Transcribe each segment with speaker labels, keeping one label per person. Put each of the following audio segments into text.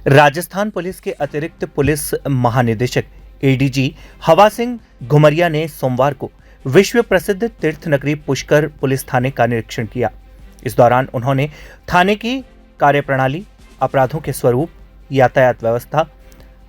Speaker 1: Rajasthan police के अतिरिक्त police महानिदेशक एडीजी हवा सिंह घुमरिया ने सोमवार को विश्व प्रसिद्ध तीर्थ नगरी पुष्कर पुलिस थाने का निरीक्षण किया। इस दौरान उन्होंने थाने की कार्यप्रणाली, अपराधों के स्वरूप, यातायात व्यवस्था,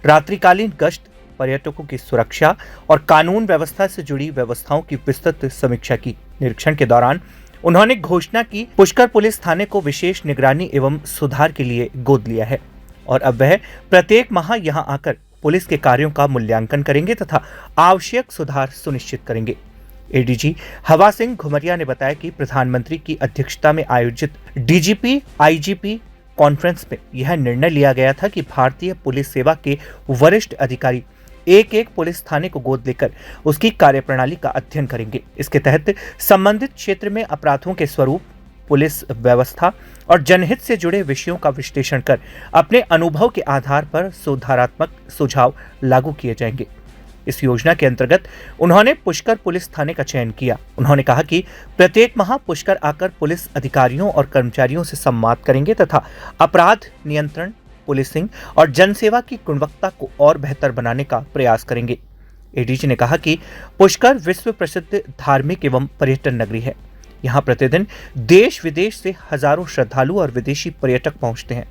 Speaker 1: रात्रिकालीन गश्त, पर्यटकों की सुरक्षा और कानून व्यवस्था से जुड़ी व्यवस्थाओं की विस्तृत समीक्षा की। निरीक्षण के दौरान उन्होंने घोषणा की पुष्कर पुलिस थाने को विशेष निगरानी एवं सुधार के लिए गोद लिया है और अब वह प्रत्येक माह यहां आकर पुलिस के कार्यों का मूल्यांकन करेंगे तथा आवश्यक सुधार सुनिश्चित करेंगे। एडीजी हवा सिंह घुमरिया ने बताया कि प्रधानमंत्री की अध्यक्षता में आयोजित डीजीपी आईजीपी कॉन्फ्रेंस में यह निर्णय लिया गया था कि भारतीय पुलिस सेवा के वरिष्ठ अधिकारी एक एक पुलिस थाने को गोद लेकर उसकी कार्यप्रणाली का अध्ययन करेंगे। इसके तहत संबंधित क्षेत्र में अपराधों के स्वरूप, पुलिस व्यवस्था और जनहित से जुड़े विषयों का विश्लेषण कर अपने अनुभव के आधार पर सुधारात्मक सुझाव लागू किए जाएंगे। इस योजना के अंतर्गत उन्होंने पुष्कर पुलिस थाने का चयन किया। उन्होंने कहा कि प्रत्येक माह पुष्कर आकर पुलिस अधिकारियों और कर्मचारियों से संवाद करेंगे तथा अपराध नियंत्रण, पुलिसिंग और जनसेवा की गुणवत्ता को और बेहतर बनाने का प्रयास करेंगे। एडीजी ने कहा कि पुष्कर विश्व प्रसिद्ध धार्मिक एवं पर्यटन नगरी है। यहाँ प्रतिदिन देश विदेश से हजारों श्रद्धालु और विदेशी पर्यटक पहुंचते हैं।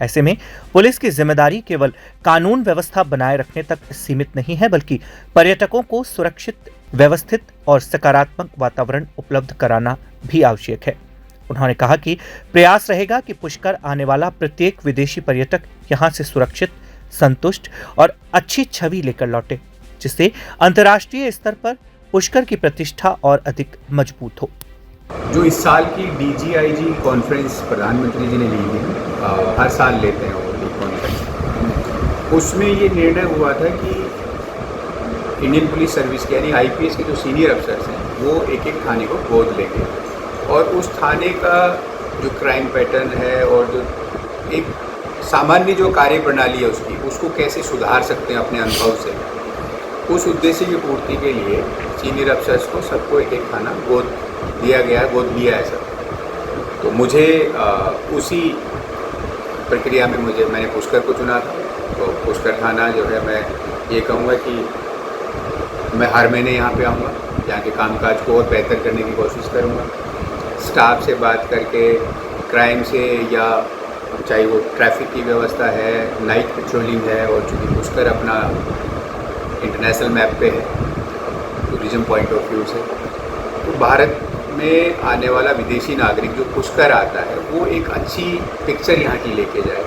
Speaker 1: ऐसे में पुलिस की जिम्मेदारी केवल कानून व्यवस्था बनाए रखने तक सीमित नहीं है, बल्कि पर्यटकों को सुरक्षित, व्यवस्थित और सकारात्मक वातावरण उपलब्ध कराना भी आवश्यक है। उन्होंने कहा कि प्रयास रहेगा कि पुष्कर आने वाला प्रत्येक विदेशी पर्यटक यहाँ से सुरक्षित, संतुष्ट और अच्छी छवि लेकर लौटे, जिससे अंतर्राष्ट्रीय स्तर पर पुष्कर की प्रतिष्ठा और अधिक मजबूत हो।
Speaker 2: जो इस साल की डीजीआईजी कॉन्फ्रेंस प्रधानमंत्री जी ने ली थी, हर साल लेते हैं वो कॉन्फ्रेंस, उसमें ये निर्णय हुआ था कि इंडियन पुलिस सर्विस के यानी आईपीएस के जो सीनियर अफसर्स हैं वो एक एक थाने को गोद लेंगे और उस थाने का जो क्राइम पैटर्न है और जो एक सामान्य जो कार्य प्रणाली है उसको कैसे सुधार सकते हैं अपने अनुभव से, उस उद्देश्य की पूर्ति के लिए सीनियर अफसर्स को सबको एक एक थाना गोद लिया है सब। तो मुझे उसी प्रक्रिया में मैंने पुष्कर को चुना था। तो पुष्कर थाना जो है, मैं ये कहूँगा कि मैं हर महीने यहाँ पे आऊँगा, यहाँ के कामकाज को और बेहतर करने की कोशिश करूँगा। स्टाफ से बात करके क्राइम से, या चाहे वो ट्रैफिक की व्यवस्था है, नाइट पेट्रोलिंग है, और चूँकि पुष्कर अपना इंटरनेशनल मैप पे है टूरिज्म पॉइंट ऑफ व्यू से, तो भारत में आने वाला विदेशी नागरिक जो पुष्कर आता है वो एक अच्छी पिक्चर यहाँ की लेके जाए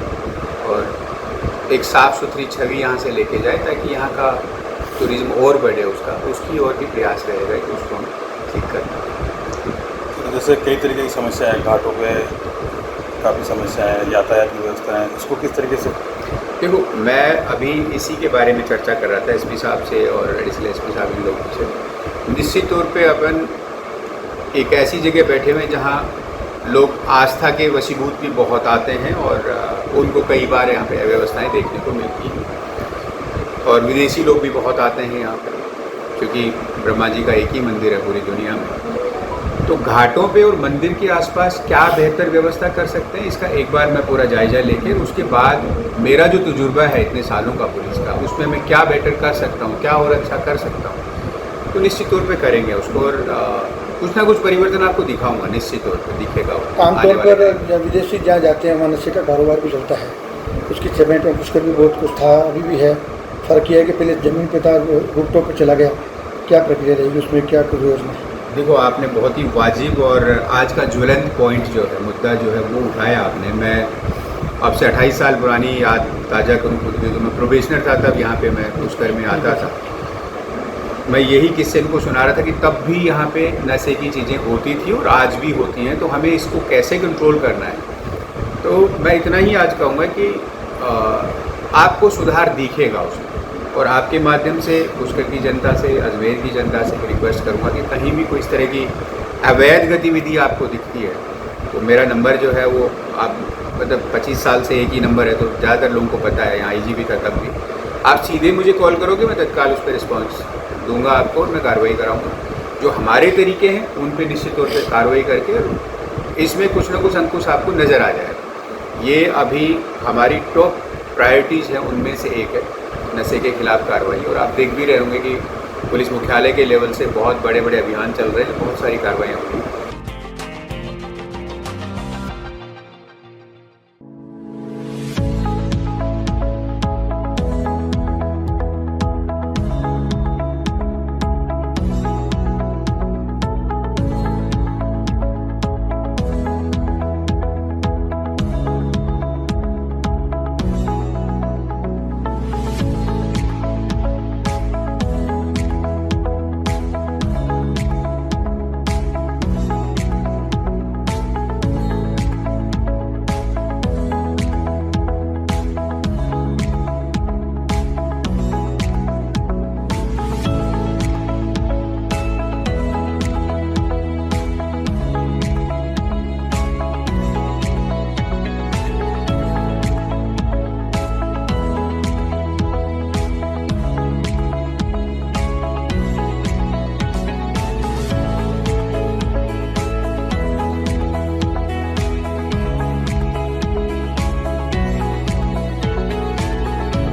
Speaker 2: और एक साफ़ सुथरी छवि यहाँ से लेके जाए, ताकि यहाँ का टूरिज्म और बढ़े, उसकी और भी प्रयास रहेगा कि उसको हम ठीक करना।
Speaker 3: जैसे कई तरीके की समस्या है, घाटों पे काफ़ी समस्या है, यातायात की व्यवस्था है, उसको किस तरीके से?
Speaker 2: देखो, मैं अभी इसी के बारे में चर्चा कर रहा था एसपी साहब से और एडिशनल एसपी साहब इन लोगों से। निश्चित तौर पे अपन एक ऐसी जगह बैठे हुए हैं जहाँ लोग आस्था के वशीभूत भी बहुत आते हैं और उनको कई बार यहाँ पे अव्यवस्थाएँ देखने को मिलती हैं और विदेशी लोग भी बहुत आते हैं यहाँ पर, क्योंकि ब्रह्मा जी का एक ही मंदिर है पूरी दुनिया में। तो घाटों पे और मंदिर के आसपास क्या बेहतर व्यवस्था कर सकते हैं, इसका एक बार मैं पूरा जायजा लेके उसके बाद मेरा जो तजुर्बा है इतने सालों का पुलिस का, उसमें मैं क्या बेटर कर सकता हूँ, क्या और अच्छा कर सकता हूँ, तो निश्चित तौर पे करेंगे उसको और कुछ ना कुछ परिवर्तन आपको दिखाऊंगा, निश्चित तौर पे दिखेगा।
Speaker 4: आमतौर पर जब विदेशी जहाँ जाते हैं वहाँ नशे का कारोबार भी चलता है, उसकी पेमेंट में पुष्कर भी बहुत कुछ था, अभी भी है। फ़र्क यह है कि पहले ज़मीन पे था, रूटों पर चला गया। क्या प्रक्रिया रहेगी उसमें, क्या कुछ योजना?
Speaker 2: देखो, आपने बहुत ही वाजिब और आज का ज्वलंत पॉइंट जो है, मुद्दा जो है वो उठाया आपने। मैं अब से 28 साल पुरानी याद ताज़ा करूँ खुद की, तो मैं प्रोबेशनर था तब यहाँ पे मैं पुष्कर में आता था। मैं यही किस्से इनको सुना रहा था कि तब भी यहाँ पे नशे की चीज़ें होती थी और आज भी होती हैं, तो हमें इसको कैसे कंट्रोल करना है। तो मैं इतना ही आज कहूँगा कि आपको सुधार दिखेगा उसमें, और आपके माध्यम से पुष्कर की जनता से, अजमेर की जनता से रिक्वेस्ट करूँगा कि कहीं भी कोई इस तरह की अवैध गतिविधि आपको दिखती है तो मेरा नंबर जो है वो, आप मतलब 25 साल से एक ही नंबर है तो ज़्यादातर लोगों को पता है, यहाँ आईजीपी का तब भी आप सीधे मुझे कॉल करोगे, मैं तत्काल उस पर रिस्पॉन्स दूंगा आपको और मैं कार्रवाई कराऊंगा। जो हमारे तरीके हैं उन पे निश्चित तौर पे कार्रवाई करके इसमें कुछ ना कुछ अंकुश आपको नज़र आ जाएगा। ये अभी हमारी टॉप प्रायोरिटीज़ हैं उनमें से एक है नशे के खिलाफ कार्रवाई। और आप देख भी रहे होंगे कि पुलिस मुख्यालय के लेवल से बहुत बड़े बड़े अभियान चल रहे हैं, बहुत सारी कार्रवाइयाँ हुई।